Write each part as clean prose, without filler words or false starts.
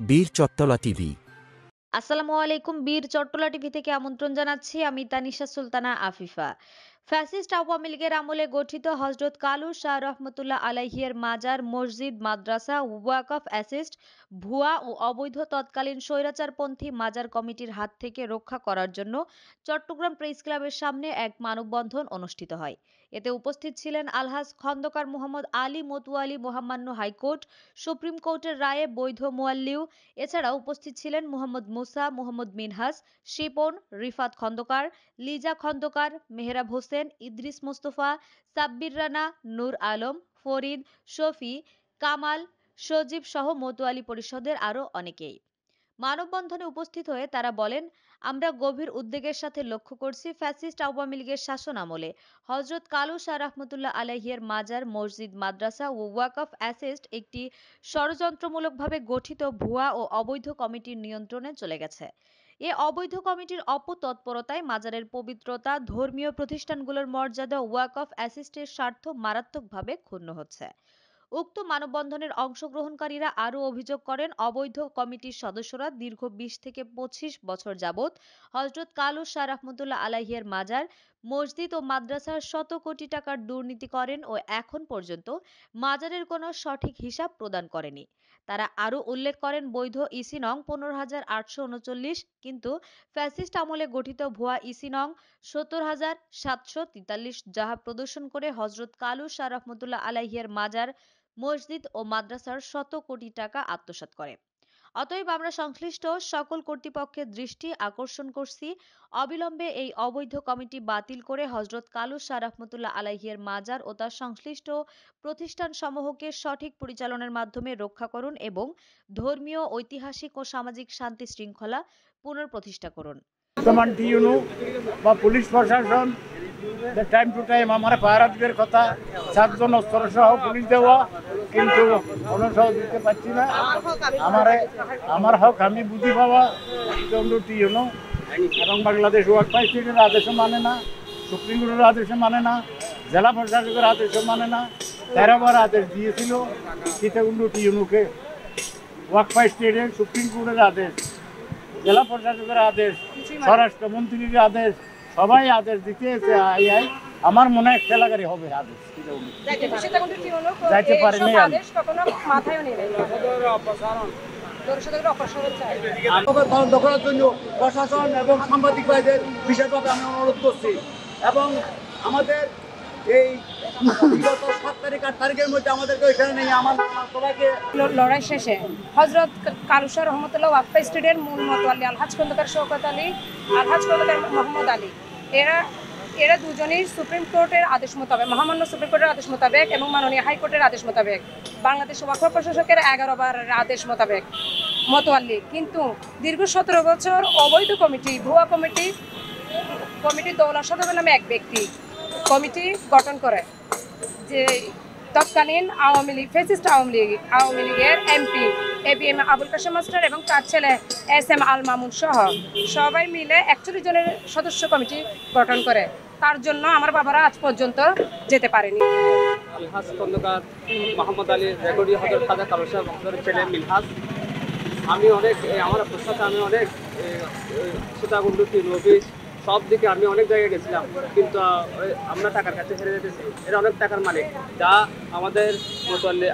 বীর চট্টলা টিভি। আসসালামু আলাইকুম। বীর চট্টলা টিভি থেকে আমন্ত্রণ জানাচ্ছি আমি তানিশা সুলতানা আফিফা। ফ্যাসিস্ট আওয়ামী লীগের আমলে গঠিত হজরত কালু শাহ রহমতুল্লাহ আলাইহির মাজার, মসজিদ, মাদ্রাসা, ওয়াকফ অ্যাসেস্ট, ভুয়া ও অবৈধ তৎকালীন স্বৈরাচারপন্থী মাজার কমিটির হাত থেকে রক্ষা করার জন্য চট্টগ্রাম প্রেস ক্লাবের সামনে এক মানববন্ধন অনুষ্ঠিত হয়। এতে উপস্থিত ছিলেন আলহাজ খন্দকার মোহাম্মদ আলী মতুয়ালি, মহামান্য হাইকোর্ট, সুপ্রিম কোর্টের রায়ে বৈধ মুয়াল্লিউ। এছাড়াও উপস্থিত ছিলেন মোহাম্মদ মুসা, মোহাম্মদ মিনহাস, শিপন, রিফাত খন্দকার, লিজা খন্দকার, মেহরাব হোসেন, ইদ্রিস মোস্তফা, সাব্বির রানা, নূর আলম, ফরিদ, শফি, কামাল, সজীব সহ মতুয়ালি পরিষদের আরও অনেকেই। মানববন্ধনে উপস্থিত হয়ে তারা বলেন, আমরা গভীর উদ্বেগের সাথে লক্ষ্য করছি ফ্যাসিস্ট আওয়ামী লীগের শাসন আমলে হজরত কালু শাহ রহমতুল্লাহ আলাইহির মাজার, মসজিদ, মাদ্রাসা ও ওয়াকফ অ্যাসেস্ট একটি ষড়যন্ত্রমূলকভাবে গঠিত ভুয়া ও অবৈধ কমিটির নিয়ন্ত্রণে চলে গেছে। এ অবৈধ কমিটির অপতৎপরতায় মাজারের পবিত্রতা, ধর্মীয় প্রতিষ্ঠানগুলোর মর্যাদা, ওয়াকফ অ্যাসেস্টের স্বার্থ মারাত্মকভাবে ক্ষুণ্ণ হচ্ছে। উক্ত মানববন্ধনের অংশগ্রহণকারীরা আরও অভিযোগ করেন, অবৈধ কমিটির সদস্যরা দীর্ঘ ২০ থেকে ২৫ বছর যাবৎ হজরত কালু শাহ রহমতুল্লাহ আলাইহির মাজার, মসজিদ ও মাদ্রাসার শত কোটি টাকার দুর্নীতি করেন ও এখন পর্যন্ত মাজারের কোনো সঠিক হিসাব প্রদান করেনি। তারা আরও উল্লেখ করেন, বৈধ ইসি নং ১৫,৮৩৯ কিন্তু ফ্যাসিস্ট আমলে গঠিত ভুয়া ইসি নং ৭০,৭৪৩ যাহা প্রদর্শন করে হজরত কালু শাহ রহমতুল্লাহ আলাইহির মাজার, মসজিদ ও মাদ্রাসার শত কোটি টাকা আত্মসাৎ করে। অতএব আমরা সংশ্লিষ্ট সকল কর্তৃপক্ষের দৃষ্টি আকর্ষণ করছি, অবিলম্বে এই অবৈধ কমিটি বাতিল করে হজরত কালু শাহ রহমতুল্লাহ আলাইহির মাজার ও তার সংশ্লিষ্ট প্রতিষ্ঠান সমূহকে সঠিক পরিচালনার মাধ্যমে রক্ষা করুন এবং ধর্মীয়, ঐতিহাসিক ও সামাজিক শান্তি শৃঙ্খলা পুনঃপ্রতিষ্ঠা করুন। বর্তমান টিউনু বা পুলিশ প্রশাসন টাইম টু টাইম আমার পাহারা দিবের কথা, 7 জন অস্ত্র সহ পুলিশ দেওয়া, কিন্তু কোনো সহ দিতে পারছি না। আমার হক আমি বুঝি পাওয়া টিউনু এবং বাংলাদেশ ওয়ার্ক প্রেসিডেন্টের আদেশও মানে না, সুপ্রিম কোর্টের আদেশও মানে না, জেলা প্রশাসকের আদেশও মানে না। 13 বার আদেশ দিয়েছিল সীতাকুণ্ডু টিউনুকে, ওয়ার্ক প্রেসিডেন্ট, সুপ্রিম কোর্টের আদেশ, জেলা প্রশাসকের আদেশ, স্বরাষ্ট্রমন্ত্রীর আদেশ, সবাই আদেশ দিতে আমার মনে হয় খেলাগারি হবে আদেশ যাইতে পারেনি। দখলের জন্য প্রশাসন এবং সাংবাদিক ভাইদের বিশেষভাবে আমি অনুরোধ করছি এবং আমাদের এই বিগত 7 তারিখ 8 তারিখের মধ্যে আমাদেরকে এখানে নেই। আমার সবাইকে লড়াই শেষে হজরত কালু শাহ রহমতুল্লাহ ওয়াকফ স্টেটের মূল মতোয়াল্লি আলহাজ খন্দকার শওকত আলী, আলহাজ খন্দকার মোহাম্মদ আলী, এরা দুজনেই সুপ্রিম কোর্টের আদেশ মোতাবেক, মহামান্য সুপ্রিম কোর্টের আদেশ মোতাবেক এবং মাননীয় হাইকোর্টের আদেশ মোতাবেক, বাংলাদেশ ওয়াকফ প্রশাসকের 11 বার আদেশ মোতাবেক মতোয়াল্লি, কিন্তু দীর্ঘ 17 বছর অবৈধ কমিটি, ভুয়া কমিটি দৌলা সদর নামে এক ব্যক্তি কমিটি গঠন করে, যে তৎকালীন আওয়ামী লীগ, ফ্যাসিস্ট আওয়ামী লীগের MP ABM Abul Kashem master এবং তার ছেলে SM আল মামুন সহ সবাই মিলে 41 জনের সদস্য কমিটি গঠন করে। তার জন্য আমার বাবারা আজ পর্যন্ত যেতে পারেনি। আলহাজ খন্দকার মোহাম্মদ আলী, রেকর্ডিং হজরত খাজা কালু শাহ বংশের ছেলে মিনহাস। আমি অনেক আমার প্রশ্নতে আমি অনেক সীতাকুণ্ড অফিস সব দিকে আমি অনেক জায়গায় গেছিলাম, কিন্তু আমরা টাকার কাছে হেরে যেতেছি। এরা অনেক টাকার মালিক, যা আমাদের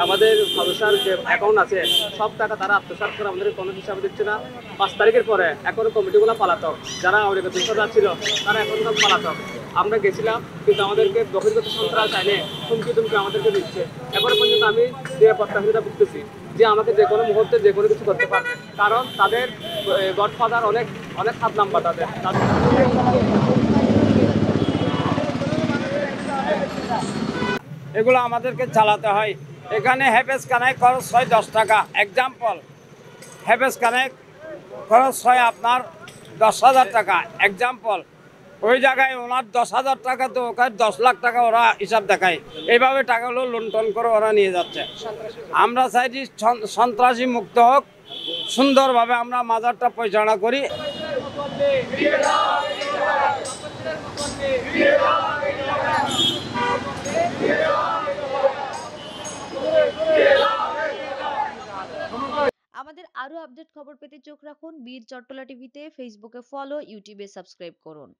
আমাদের সদস্যের যে অ্যাকাউন্ট আছে সব টাকা তারা আত্মসাৎ করে আমাদের কোনো হিসাবে দিচ্ছে না। 5 তারিখের পরে এখন কমিটিগুলো পালাতক, যারা আমাদের দুঃসদা ছিল তারা এখন সব পালাতক। আমরা গেছিলাম কিন্তু আমাদেরকে বহির্গত সন্ত্রাস আইনে হুমকি তুমকি আমাদেরকে দিচ্ছে। এখনো পর্যন্ত আমি নিরাপত্তাহীনতা ভুগতেছি যে আমাকে যে কোনো মুহূর্তে যে কোনো কিছু করতে পারবে, কারণ তাদের গডফাদার অনেক হাত নাম্বা তাদের। এগুলো আমাদেরকে চালাতে হয়। এখানে হেফেজ খানায় খরচ হয় 10 টাকা। এক্সাম্পল, হেফেজ খানায় খরচ হয় আপনার 10,000 টাকা। এক্সাম্পল, ওই জায়গায় ওনার 10,000 টাকা, তো ওখানে 10 লাখ টাকা ওরা হিসাব দেখায়। এইভাবে টাকাগুলো লুণ্ঠন করে ওরা নিয়ে যাচ্ছে। আমরা চাইছি সন্ত্রাসী মুক্ত হোক, সুন্দরভাবে আমরা মাজারটা পরিচালনা করি। আমাদের আরো আপডেট খবর পেতে চোখ রাখুন বীর চট্টলা টিভিতে, ফেসবুকে ফলো, ইউটিউবে সাবস্ক্রাইব করুন।